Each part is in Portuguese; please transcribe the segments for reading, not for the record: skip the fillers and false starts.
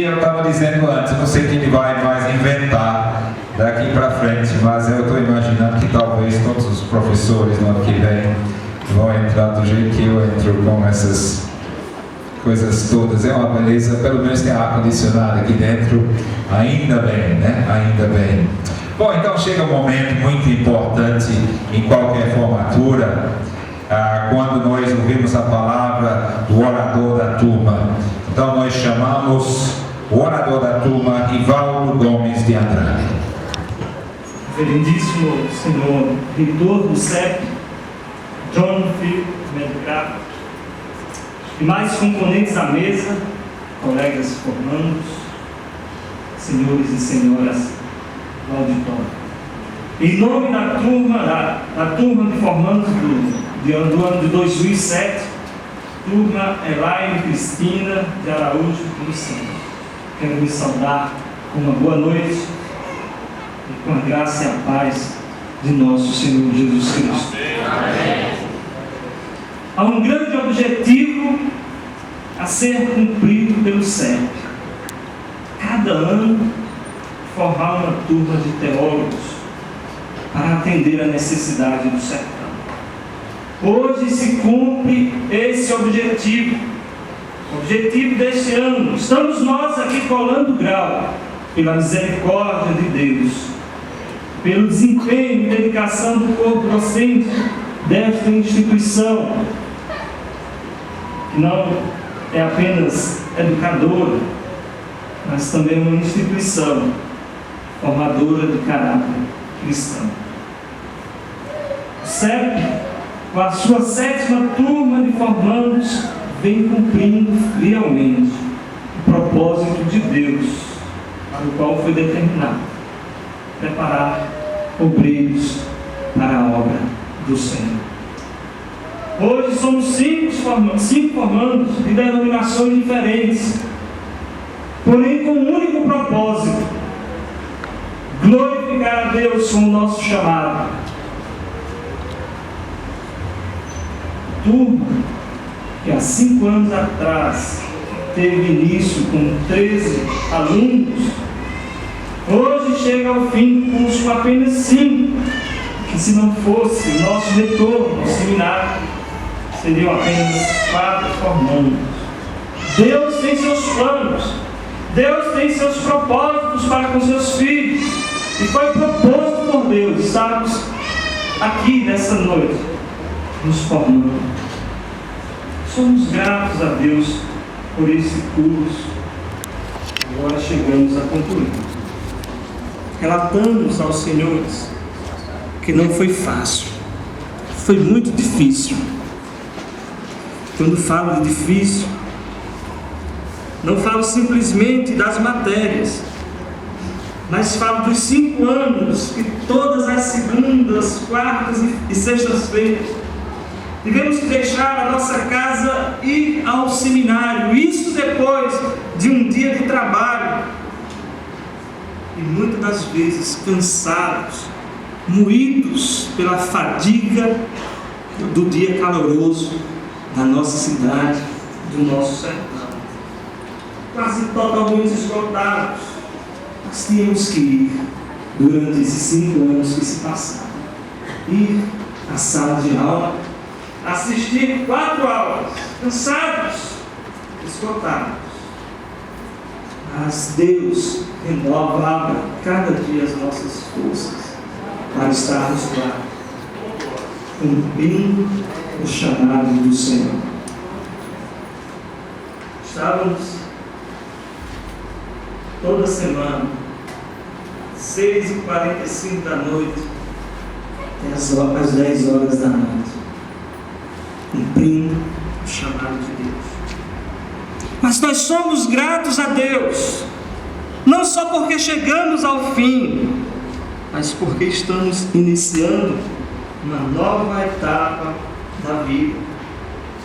Eu estava dizendo antes, eu não sei que ele vai mais inventar daqui para frente, mas eu estou imaginando que talvez todos os professores no ano que vem vão entrar do jeito que eu entro, com essas coisas todas. É uma beleza, pelo menos tem ar-condicionado aqui dentro, ainda bem, né? Ainda bem. Bom, então chega um momento muito importante em qualquer formatura, quando nós ouvimos a palavra do orador da turma. Então nós chamamos o orador da turma, Rivaldo Gomes de Andrade. Reverendíssimo Senhor Reitor do CEP, John Philip Medcraft, e mais componentes da mesa, colegas formandos, senhores e senhoras do auditório. Em nome da turma de formandos do ano de 2007, turma Elaine Cristina de Araújo dos Santos, quero me saudar com uma boa noite e com a graça e a paz de nosso Senhor Jesus Cristo. Amém. Há um grande objetivo a ser cumprido pelo CEP. Cada ano, formar uma turma de teólogos para atender a necessidade do sertão. Hoje se cumpre esse objetivo. O objetivo deste ano. Estamos nós aqui colando grau, pela misericórdia de Deus, pelo desempenho e dedicação do corpo docente desta instituição, que não é apenas educadora, mas também uma instituição formadora de caráter cristão. O CEP, com a sua 7ª turma de formandos, vem cumprindo fielmente o propósito de Deus, para o qual foi determinado preparar obreiros para a obra do Senhor. Hoje somos 5 formandos de denominações diferentes, porém com um único propósito: glorificar a Deus com o nosso chamado. Turma que há 5 anos atrás teve início com 13 alunos, hoje chega ao fim do curso com apenas 5, que se não fosse o nosso retorno ao seminário, seriam apenas 4 formandos. Deus tem seus planos, Deus tem seus propósitos para com seus filhos, e foi proposto por Deus estarmos aqui nessa noite, nos formando. Somos gratos a Deus por esse curso. Agora chegamos a concluir. Relatamos aos senhores que não foi fácil, foi muito difícil. Quando falo de difícil, não falo simplesmente das matérias, mas falo dos 5 anos que todas as segundas, quartas e sextas-feiras tivemos que deixar a nossa casa e ir ao seminário, isso depois de um dia de trabalho, e muitas das vezes cansados, moídos pela fadiga do dia caloroso da nossa cidade, do nosso sertão, quase totalmente esgotados, mas tínhamos que ir, durante esses 5 anos que se passaram, ir à sala de aula, assistir 4 aulas, cansados, esgotados. Mas Deus renovava cada dia as nossas forças para estarmos lá, cumprindo o chamado do Senhor. Estávamos toda semana, 6h45 da noite, até às 10 horas da noite, cumprindo o chamado de Deus. Mas nós somos gratos a Deus, não só porque chegamos ao fim, mas porque estamos iniciando uma nova etapa da vida,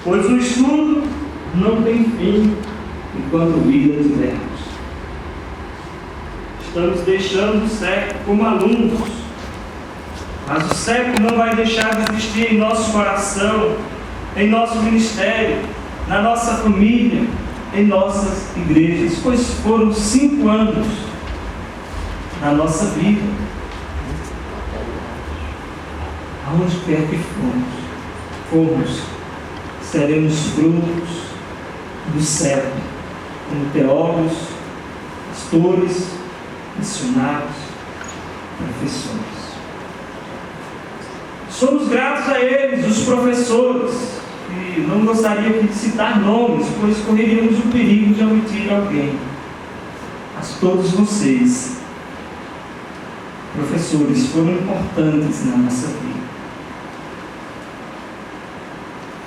pois o estudo não tem fim enquanto vida tivermos. Estamos deixando o CEP como alunos, mas o CEP não vai deixar de existir em nosso coração, em nosso ministério, na nossa família, em nossas igrejas, pois foram 5 anos na nossa vida. Aonde quer que formos, seremos frutos do céu, como teólogos, pastores, missionários, professores. Somos gratos a eles, os professores, e não gostaria de citar nomes, pois correríamos o perigo de omitir alguém. Mas todos vocês, professores, foram importantes na nossa vida.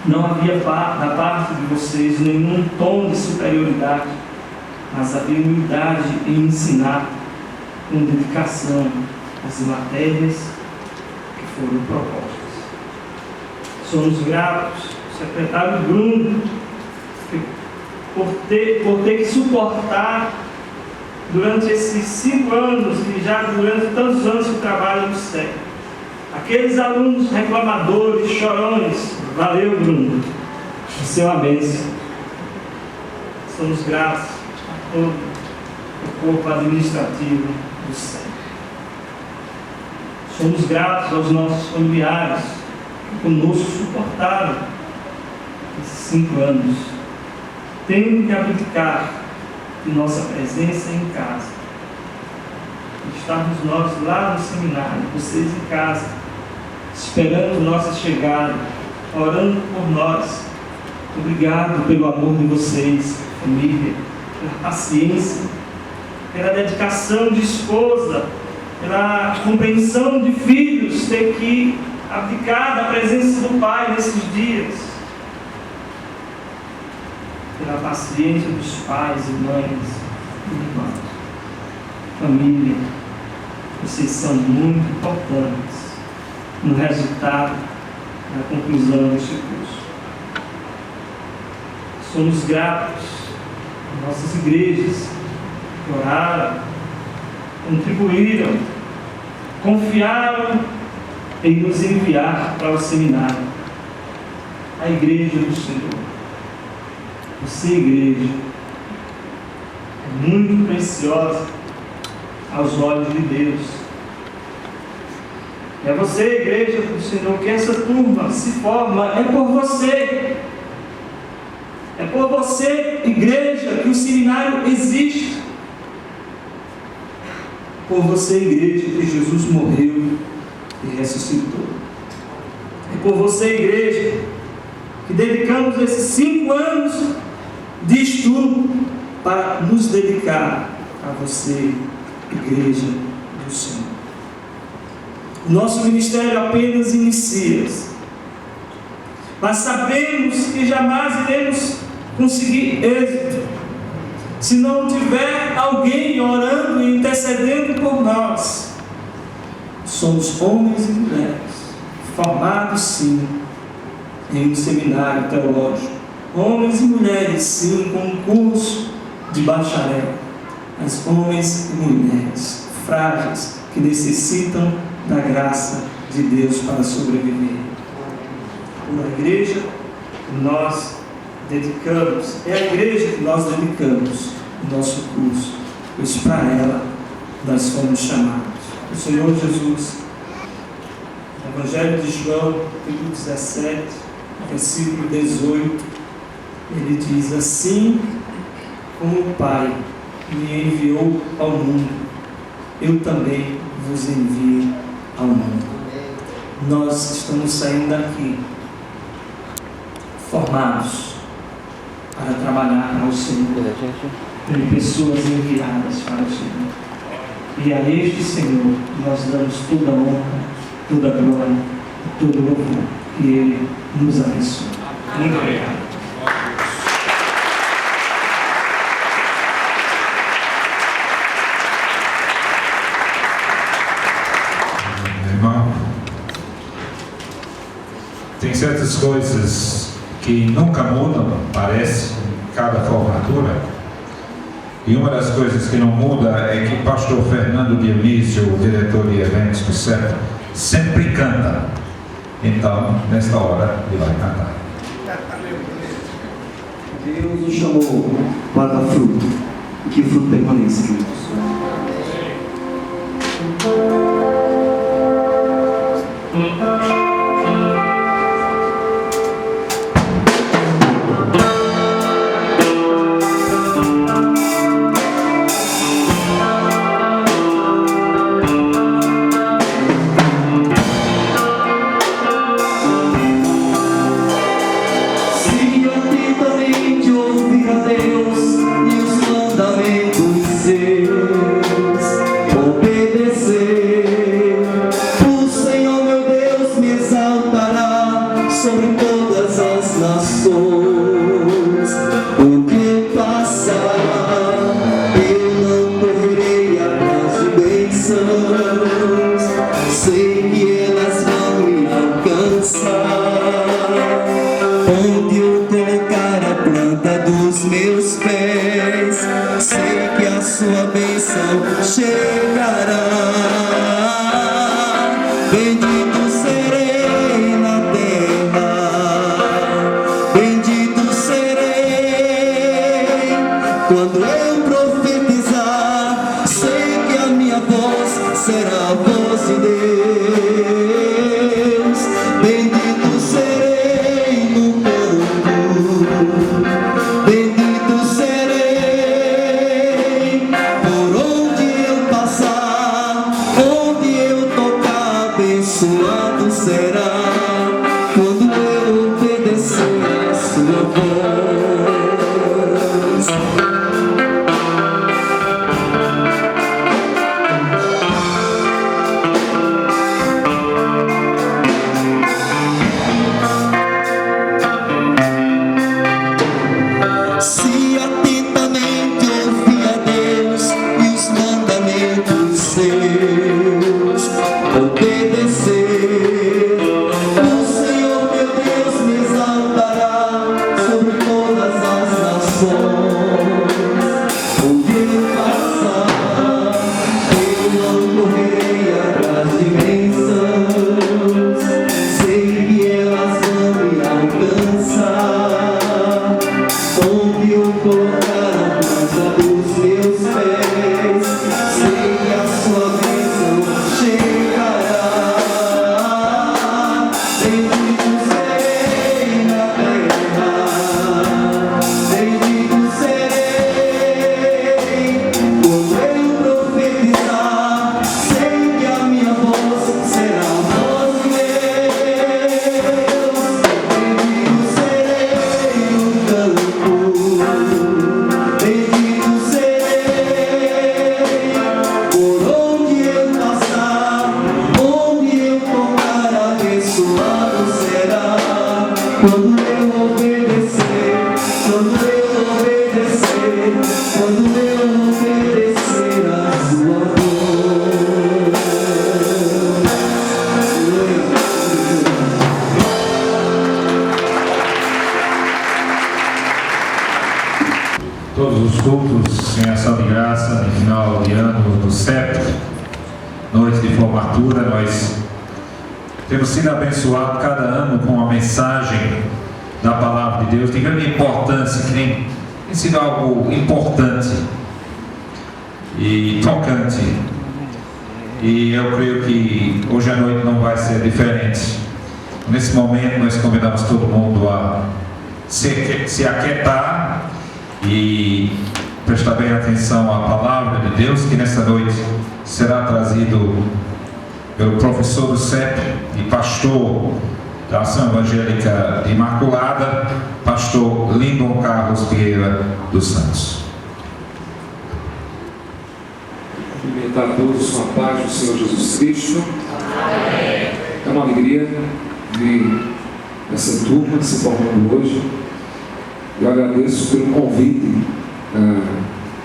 Não havia da parte de vocês nenhum tom de superioridade, mas havia humildade em ensinar com dedicação as matérias que foram propostas. Somos gratos, secretário Bruno, por ter que suportar durante esses 5 anos, e já durante tantos anos que trabalha no SEC, aqueles alunos reclamadores, chorões. Valeu, Bruno, você é uma bênção. Somos gratos a todo o corpo administrativo do SEC. Somos gratos aos nossos familiares que conosco suportaram esses 5 anos, tendo que abdicar de nossa presença em casa. Estamos nós lá no seminário, vocês em casa, esperando nossa chegada, orando por nós. Obrigado pelo amor de vocês, família, pela paciência, pela dedicação de esposa, pela compreensão de filhos, ter que abdicar da presença do Pai nesses dias, pela paciência dos pais e mães e irmãos. Família, vocês são muito importantes no resultado, na conclusão deste curso. Somos gratos às nossas igrejas que oraram, contribuíram, confiaram em nos enviar para o seminário, a igreja do Senhor. Você, igreja, é muito preciosa aos olhos de Deus. É você, igreja do Senhor, que essa turma se forma, é por você. É por você, igreja, que o seminário existe. Por você, igreja, que Jesus morreu e ressuscitou. É por você, igreja, que dedicamos esses 5 anos de estudo para nos dedicar a você, igreja do Senhor. O nosso ministério apenas inicia, mas sabemos que jamais iremos conseguir êxito se não tiver alguém orando e intercedendo por nós. Somos homens e mulheres formados sim em um seminário teológico, homens e mulheres sim com um curso de bacharel, mas homens e mulheres frágeis que necessitam da graça de Deus para sobreviver. Uma igreja que nós dedicamos, é a igreja que nós dedicamos o nosso curso, pois para ela nós fomos chamados. O Senhor Jesus, no Evangelho de João, capítulo 17, versículo 18, ele diz: assim como o Pai me enviou ao mundo, eu também vos envio ao mundo. Nós estamos saindo daqui formados para trabalhar para o Senhor, por pessoas enviadas para o Senhor. E a este Senhor nós damos toda a honra, toda a glória, todo o louvor. Que Ele nos abençoe. Muito obrigado. Irmão, tem certas coisas que nunca mudam, parece, em cada formatura. E uma das coisas que não muda é que pastor Fernando Dionísio, o diretor de eventos do CEP, sempre canta. Então, nesta hora, ele vai cantar. Deus o chamou para dar fruto, e que o fruto permaneça, queridos. Todos os cultos em ação de graça, no final de ano do CEP, noite de formatura, nós temos sido abençoados cada ano com a mensagem da Palavra de Deus, de grande importância, que tem sido algo importante e tocante. E eu creio que hoje à noite não vai ser diferente. Nesse momento nós convidamos todo mundo a se aquietar e prestar bem atenção à Palavra de Deus, que nessa noite será trazido pelo professor do CEP e pastor da Ação Evangélica de Imaculada, pastor Lindon Carlos Vieira dos Santos. Cumprimentar a todos com a paz do Senhor Jesus Cristo. É uma alegria ver essa turma se formando hoje. Eu agradeço pelo convite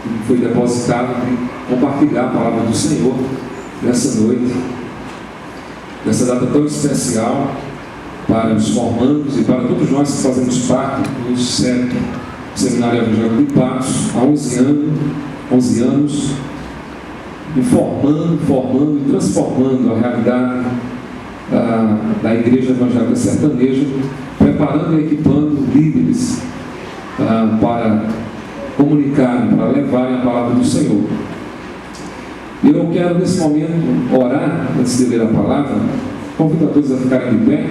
que foi depositado de compartilhar a palavra do Senhor nessa noite, nessa data tão especial para os formandos e para todos nós que fazemos parte do CEP, Seminário Evangélico de Patos, há 11 anos, formando e transformando a realidade da Igreja Evangélica Sertaneja, preparando e equipando líderes para comunicarem, para levarem a palavra do Senhor. Eu quero nesse momento orar, antes de ler a palavra. Convido a todos a ficarem de pé.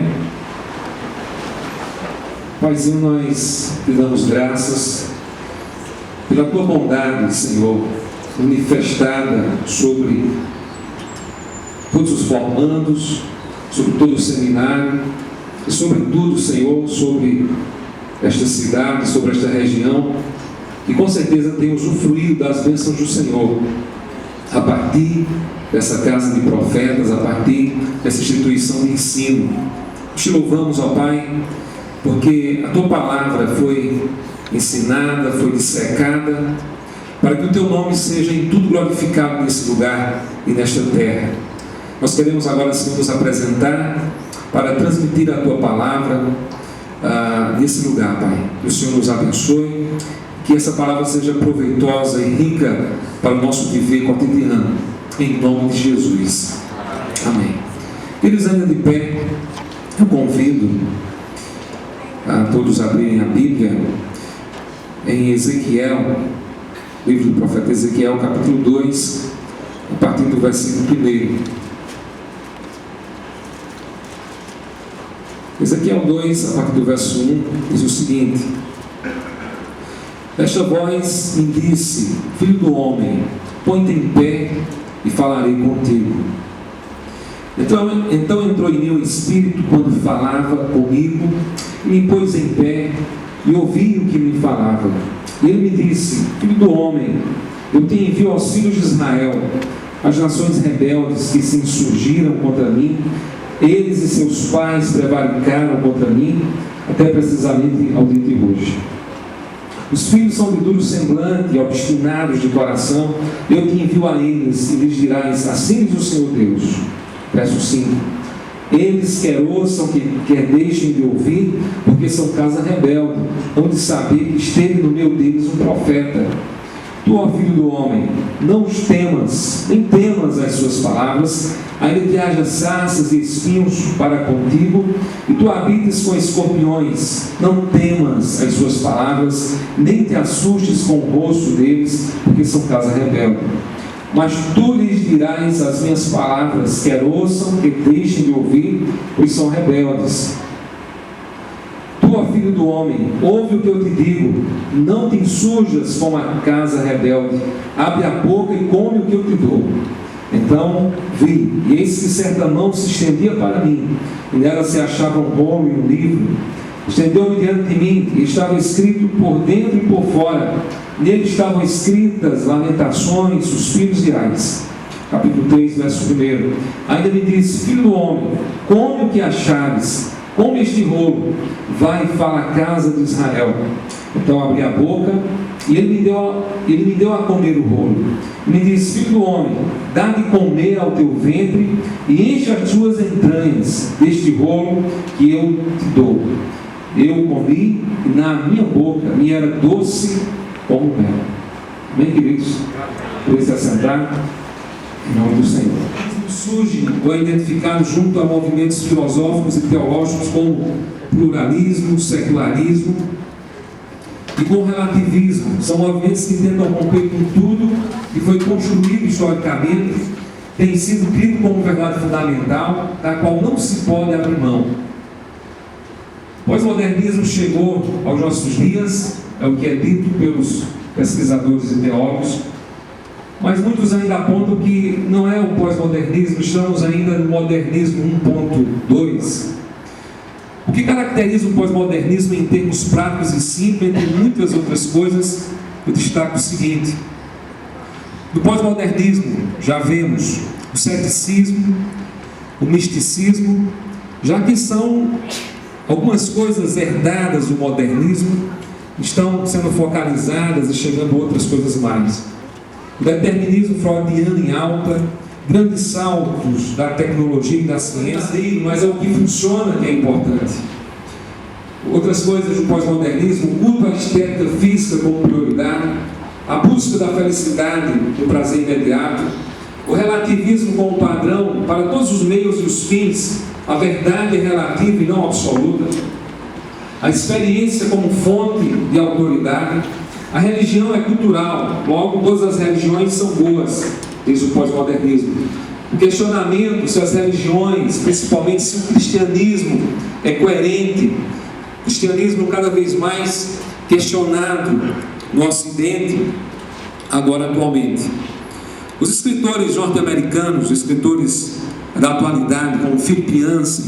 Paizinho, nós te damos graças pela tua bondade, Senhor, manifestada sobre todos os formandos, sobre todo o seminário, e sobretudo, Senhor, sobre esta cidade, sobre esta região, e com certeza tem usufruído das bênçãos do Senhor, a partir dessa casa de profetas, a partir dessa instituição de ensino. Te louvamos, ó Pai, porque a tua palavra foi ensinada, foi dissecada, para que o teu nome seja em tudo glorificado nesse lugar e nesta terra. Nós queremos agora, Senhor, nos apresentar para transmitir a tua palavra nesse lugar, Pai. Que o Senhor nos abençoe, que essa palavra seja proveitosa e rica para o nosso viver cotidiano, em nome de Jesus. Amém. Eles ainda de pé, eu convido a todos a abrirem a Bíblia em Ezequiel, livro do profeta Ezequiel, capítulo 2, a partir do versículo 1. Ezequiel 2, a partir do verso 1, diz o seguinte: esta voz me disse, filho do homem, põe-te em pé e falarei contigo. Então entrou em mim o Espírito quando falava comigo, e me pôs em pé e ouvi o que me falava. E ele me disse, filho do homem, eu te envio aos filhos de Israel, as nações rebeldes que se insurgiram contra mim. Eles e seus pais prevaricaram contra mim, até precisamente ao dia de hoje. Os filhos são de duro semblante e obstinados de coração. Eu te envio a eles e lhes dirás, assim diz o Senhor Deus. Verso 5. Eles quer ouçam, quer deixem de ouvir, porque são casa rebelde, hão de saber que esteve no meio deles um profeta. Tu, ó filho do homem, não os temas, nem temas as suas palavras, ainda que haja sarças e espinhos para contigo, e tu habites com escorpiões, não temas as suas palavras, nem te assustes com o rosto deles, porque são casa rebelde. Mas tu lhes dirás as minhas palavras, quer ouçam, quer deixem de ouvir, pois são rebeldes. Tu, ó filho do homem, ouve o que eu te digo, não te insurjas como a casa rebelde, abre a boca e come o que eu te dou. Então vi, e eis que certa mão se estendia para mim, e nela se achava um rolo e um livro. Estendeu-me diante de mim, e estava escrito por dentro e por fora. Nele estavam escritas lamentações, suspiros e ais. Capítulo 3, verso 1. Ainda me disse, filho do homem, come o que achares, come este rolo, vai e fala à casa de Israel. Então abri a boca, e ele me deu a comer o rolo. E me disse, filho do homem, dá de comer ao teu ventre, e enche as tuas entranhas deste rolo que eu te dou. Eu comi, e na minha boca me era doce como mel. Amém, queridos? Por se assentar, em nome do Senhor. Surge ou é identificado junto a movimentos filosóficos e teológicos como pluralismo, secularismo e com relativismo. São movimentos que tentam romper com tudo que foi construído historicamente, tem sido tido como verdade fundamental, da qual não se pode abrir mão. O pós-modernismo chegou aos nossos dias, é o que é dito pelos pesquisadores e teólogos, mas muitos ainda apontam que não é o pós-modernismo, estamos ainda no modernismo 1.2. O que caracteriza o pós-modernismo em termos práticos e simples, entre muitas outras coisas, eu destaco o seguinte: do pós-modernismo já vemos o ceticismo, o misticismo, já que são algumas coisas herdadas do modernismo, estão sendo focalizadas e chegando outras coisas mais. O determinismo freudiano em alta, grandes saltos da tecnologia e da ciência, mas é o que funciona que é importante. Outras coisas do pós-modernismo, o culto à estética física como prioridade, a busca da felicidade, do prazer imediato, o relativismo como padrão para todos os meios e os fins, a verdade é relativa e não absoluta, a experiência como fonte de autoridade, A religião é cultural, logo todas as religiões são boas, diz o pós-modernismo. O questionamento se as religiões, principalmente se o cristianismo é coerente, o cristianismo cada vez mais questionado no Ocidente, agora atualmente. Os escritores norte-americanos, os escritores da atualidade, como Philip Yancey,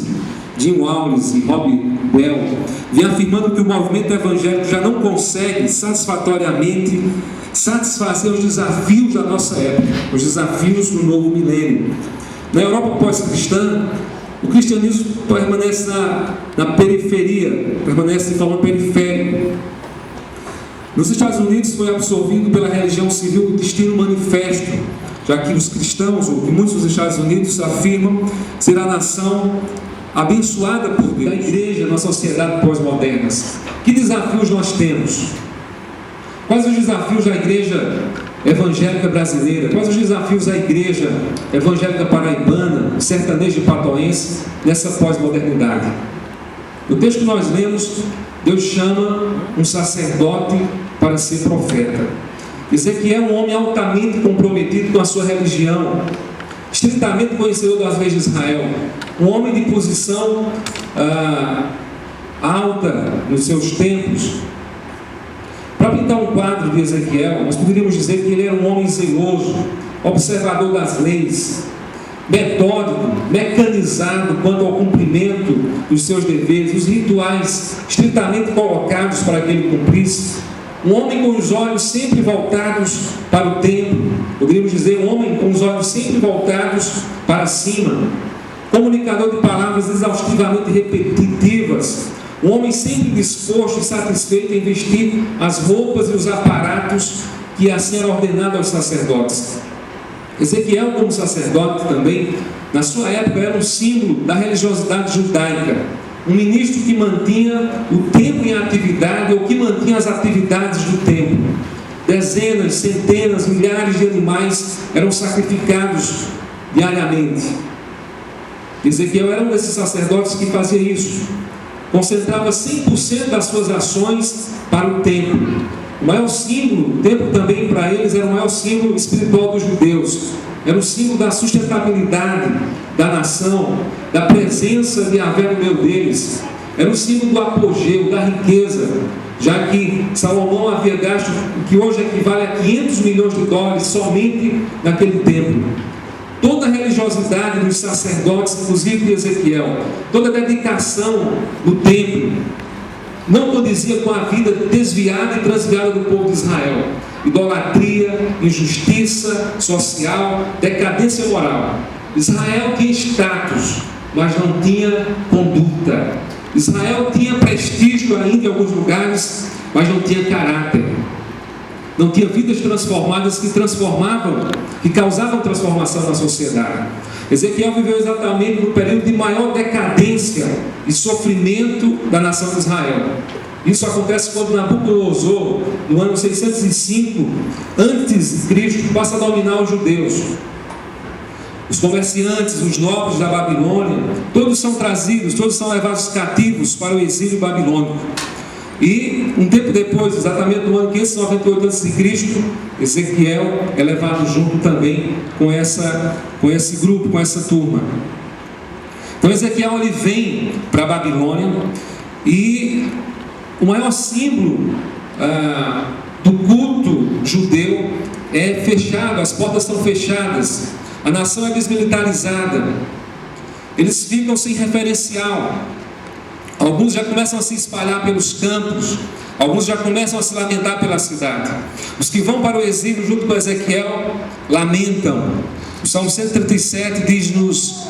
Jim Wallace e Rob Bell, vêm afirmando que o movimento evangélico já não consegue satisfatoriamente satisfazer os desafios da nossa época, os desafios do novo milênio. Na Europa pós-cristã, o cristianismo permanece na periferia, permanece de forma periférica. Nos Estados Unidos foi absorvido pela religião civil o destino manifesto, já que os cristãos, ou que muitos dos Estados Unidos afirmam ser a nação abençoada por Deus. A igreja na sociedade pós-moderna. Que desafios nós temos? Quais os desafios da igreja evangélica brasileira? Quais os desafios da igreja evangélica paraibana, sertaneja e patoense nessa pós-modernidade? No texto que nós lemos, Deus chama um sacerdote para ser profeta. Ezequiel é um homem altamente comprometido com a sua religião, estritamente conhecedor das leis de Israel, um homem de posição alta nos seus tempos. Para pintar um quadro de Ezequiel, nós poderíamos dizer que ele era um homem zeloso, observador das leis, metódico, mecanizado quanto ao cumprimento dos seus deveres, os rituais estritamente colocados para que ele cumprisse. Um homem com os olhos sempre voltados para o templo, poderíamos dizer, um homem com os olhos sempre voltados para cima, comunicador de palavras exaustivamente repetitivas, um homem sempre disposto e satisfeito em vestir as roupas e os aparatos que assim era ordenado aos sacerdotes. Ezequiel, como sacerdote também, na sua época era um símbolo da religiosidade judaica, um ministro que mantinha o templo em atividade, ou que mantinha as atividades do templo. Dezenas, centenas, milhares de animais eram sacrificados diariamente. Ezequiel era um desses sacerdotes que fazia isso, concentrava 100% das suas ações para o templo. O maior símbolo, o templo também para eles era o maior símbolo espiritual dos judeus, era o símbolo da sustentabilidade da nação, da presença de Yahvé no meio deles, era o símbolo do apogeu, da riqueza, já que Salomão havia gasto o que hoje equivale a 500 milhões de dólares somente naquele templo. Toda a religiosidade dos sacerdotes, inclusive de Ezequiel, toda a dedicação do templo, não condizia com a vida desviada e transviada do povo de Israel. Idolatria, injustiça social, decadência moral. Israel tinha status, mas não tinha conduta. Israel tinha prestígio ainda em alguns lugares, mas não tinha caráter. Não tinha vidas transformadas que transformavam, que causavam transformação na sociedade. Ezequiel viveu exatamente no período de maior decadência e sofrimento da nação de Israel. Isso acontece quando Nabucodonosor, no ano 605 a.C., passa a dominar os judeus. Os comerciantes, os nobres da Babilônia, todos são trazidos, todos são levados cativos para o exílio babilônico. E um tempo depois, exatamente no ano 598 a.C., Ezequiel é levado junto também com esse grupo, com essa turma. Então Ezequiel ele vem para a Babilônia e o maior símbolo do culto judeu é fechado, as portas são fechadas, a nação é desmilitarizada, eles ficam sem referencial. Alguns já começam a se espalhar pelos campos, alguns já começam a se lamentar pela cidade. Os que vão para o exílio junto com Ezequiel lamentam. O Salmo 137 diz-nos: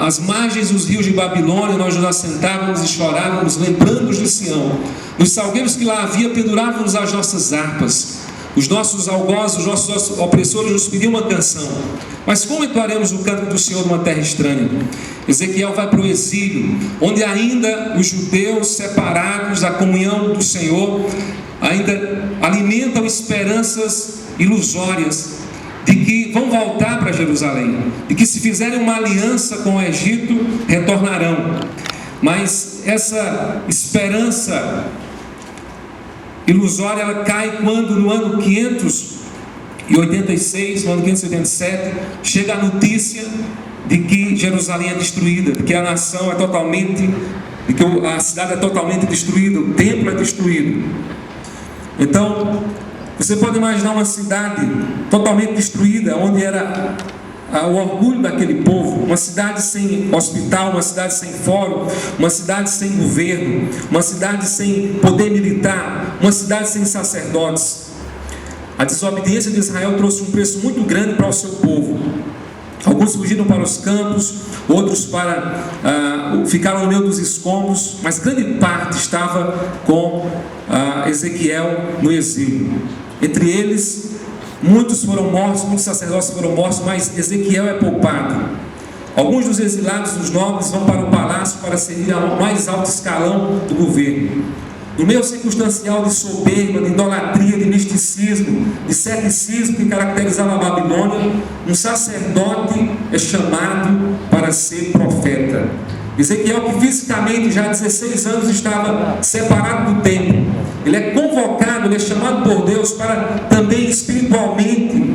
às margens dos rios de Babilônia nós nos assentávamos e chorávamos, lembrando-nos de Sião. Nos salgueiros que lá havia pendurávamos as nossas harpas. Os nossos algozes, os nossos opressores nos pediam uma canção. Mas como entoaremos o canto do Senhor numa terra estranha? Ezequiel vai para o exílio, onde ainda os judeus separados da comunhão do Senhor ainda alimentam esperanças ilusórias de que vão voltar para Jerusalém, de que se fizerem uma aliança com o Egito, retornarão. Mas essa esperança ilusória ela cai quando no ano 586, no ano 587, chega a notícia de que Jerusalém é destruída, de que a nação é totalmente, de que a cidade é totalmente destruída, o templo é destruído. Então, você pode imaginar uma cidade totalmente destruída, onde era o orgulho daquele povo, uma cidade sem hospital, uma cidade sem fórum, uma cidade sem governo, uma cidade sem poder militar, uma cidade sem sacerdotes. A desobediência de Israel trouxe um preço muito grande para o seu povo. Alguns fugiram para os campos, outros ficaram no meio dos escombros, mas grande parte estava com Ezequiel no exílio. Entre eles, muitos foram mortos, muitos sacerdotes foram mortos, mas Ezequiel é poupado. Alguns dos exilados, dos nobres, vão para o palácio para servir ao mais alto escalão do governo. No meio circunstancial de soberba, de idolatria, de misticismo, de ceticismo que caracterizava a Babilônia, um sacerdote é chamado para ser profeta. Ezequiel, que fisicamente já há 16 anos estava separado do templo, ele é convocado, ele é chamado por Deus para também espiritualmente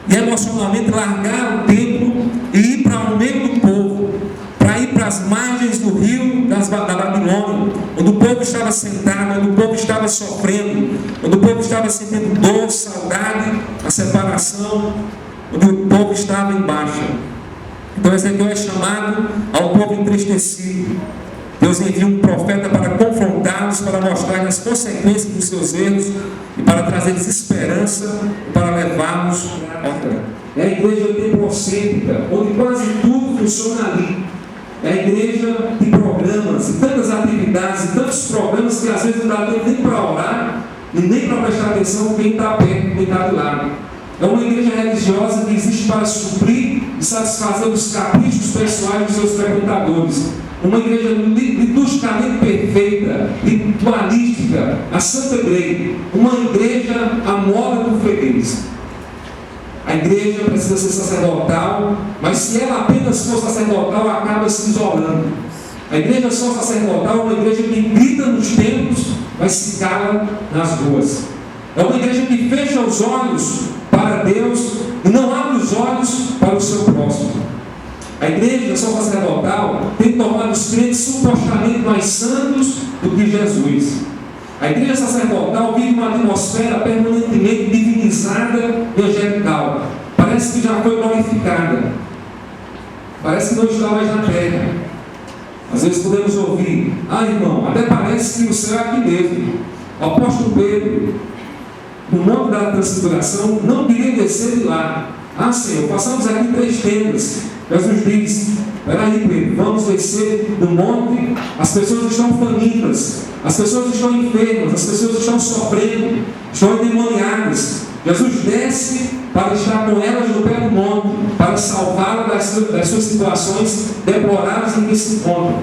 e emocionalmente largar o templo e ir para o meio do povo, para ir para as margens do rio da Babilônia, onde o povo estava sentado, onde o povo estava sofrendo, onde o povo estava sentindo dor, saudade, a separação, onde o povo estava em baixa. Então Ezequiel é chamado ao povo entristecido. Deus envia um profeta para confrontá-los, para mostrar as consequências dos seus erros e para trazer-lhes esperança, para levá-los a outra. É a igreja templocêntrica, onde quase tudo funciona ali. É a igreja de programas, de tantas atividades, de tantos programas que às vezes não dá tempo nem para orar, e nem para prestar atenção quem está perto, quem está do lado. É uma igreja religiosa que existe para suprir e satisfazer os caprichos pessoais dos seus frequentadores. Uma igreja liturgicamente perfeita, ritualística, a Santa Grey. Uma igreja à moda do freguês. A igreja precisa ser sacerdotal, mas se ela apenas for sacerdotal, acaba se isolando. A igreja só sacerdotal é uma igreja que grita nos templos, mas se cala nas ruas. É uma igreja que fecha os olhos para Deus e não abre os olhos para o seu próximo. A igreja só sacerdotal tem tornado os crentes supostamente mais santos do que Jesus. A igreja sacerdotal vive uma atmosfera permanentemente divinizada e angelical. Parece que já foi glorificada. Parece que não está mais na terra. Às vezes podemos ouvir: irmão, até parece que o céu é aqui mesmo. O apóstolo Pedro, no monte da transfiguração, não queria descer de lá. Senhor, passamos aqui 3 tendas. Jesus diz: peraí, Pedro, vamos descer do monte. As pessoas estão famintas, as pessoas estão enfermas, as pessoas estão sofrendo, estão endemoniadas. Jesus desce para estar com elas no pé do monte, para salvá-las das suas situações deploráveis em que se encontram.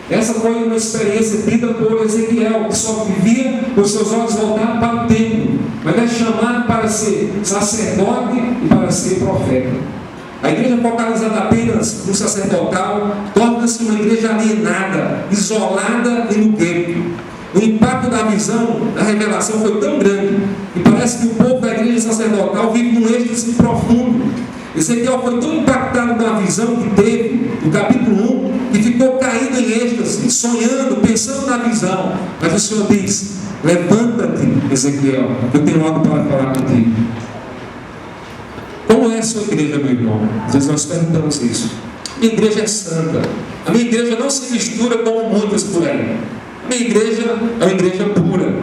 Essa foi uma experiência tida por Ezequiel, que só vivia com seus olhos voltados para o templo, mas é chamado para ser sacerdote e para ser profeta. A igreja focalizada apenas no sacerdotal torna-se uma igreja alienada, isolada e no gueto. O impacto da visão, da revelação foi tão grande que parece que o povo da igreja sacerdotal vive num êxtase profundo. Ezequiel foi tão impactado com a visão que teve, no capítulo 1, que ficou caído em êxtase, sonhando, pensando na visão. Mas o Senhor diz: levanta-te, Ezequiel, eu tenho algo para falar contigo. Como é a sua igreja, meu irmão? Às vezes nós perguntamos isso. Minha igreja é santa. A minha igreja não se mistura como muitas por aí. A minha igreja é uma igreja pura.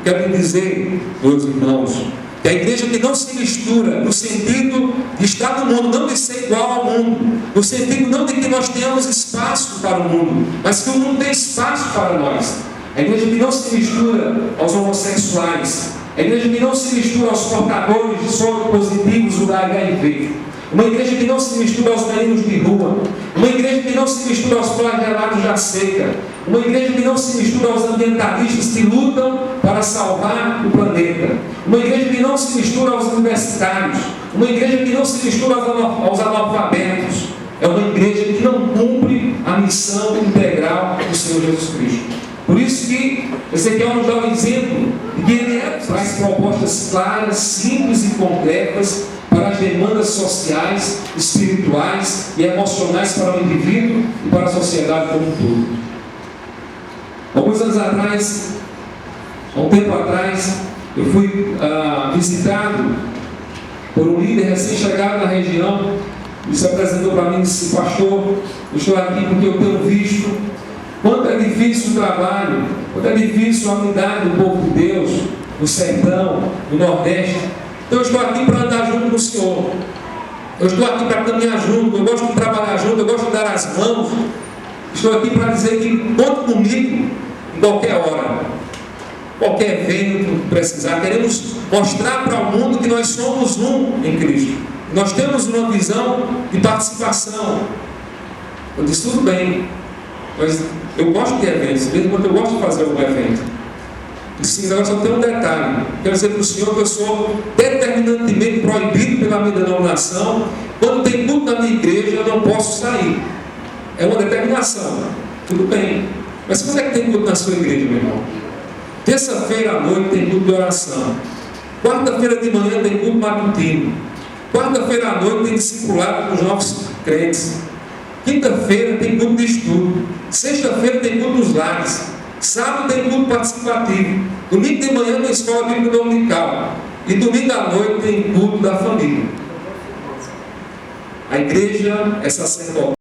Quero dizer, meus irmãos, que a igreja que não se mistura, no sentido de estar no mundo, não de ser igual ao mundo, no sentido não de que nós tenhamos espaço para o mundo, mas que o mundo tem espaço para nós. A igreja que não se mistura aos homossexuais, a igreja que não se mistura aos portadores de soro positivos do HIV, uma igreja que não se mistura aos meninos de rua, uma igreja que não se mistura aos flagelados da seca, uma igreja que não se mistura aos ambientalistas que lutam para salvar o planeta, uma igreja que não se mistura aos universitários, uma igreja que não se mistura aos analfabetos. É uma igreja que não cumpre a missão integral do Senhor Jesus Cristo. Por isso que Ezequiel nos dá um exemplo de que ele traz propostas claras, simples e concretas para as demandas sociais, espirituais e emocionais para o indivíduo e para a sociedade como um todo. Alguns anos atrás, há um tempo atrás, eu fui visitado por um líder recém-chegado na região. Ele se apresentou para mim e disse: pastor, eu estou aqui porque eu tenho visto quanto é difícil o trabalho, quanto é difícil a unidade do povo de Deus, no sertão, no Nordeste. Então eu estou aqui para andar junto com o Senhor. Eu estou aqui para caminhar junto, eu gosto de trabalhar junto, eu gosto de dar as mãos. Estou aqui para dizer que conte comigo em qualquer hora, qualquer evento que precisar. Queremos mostrar para o mundo que nós somos um em Cristo. Nós temos uma visão de participação. Eu disse: tudo bem, mas eu gosto de eventos, mesmo quando eu gosto de fazer algum evento. Sim, agora só tem um detalhe. Quero dizer para o senhor que eu sou determinantemente proibido pela minha denominação. Quando tem culto na minha igreja, eu não posso sair. É uma determinação. Tudo bem. Mas quando é que tem culto na sua igreja, meu irmão? Terça-feira à noite tem culto de oração. Quarta-feira de manhã tem culto matutino. Quarta-feira à noite tem discipulado com os novos crentes. Quinta-feira tem culto de estudo. Sexta-feira tem culto dos lares. Sábado tem culto participativo. Domingo de manhã tem escola bíblica dominical. E domingo à noite tem culto da família. A igreja é sacerdotal.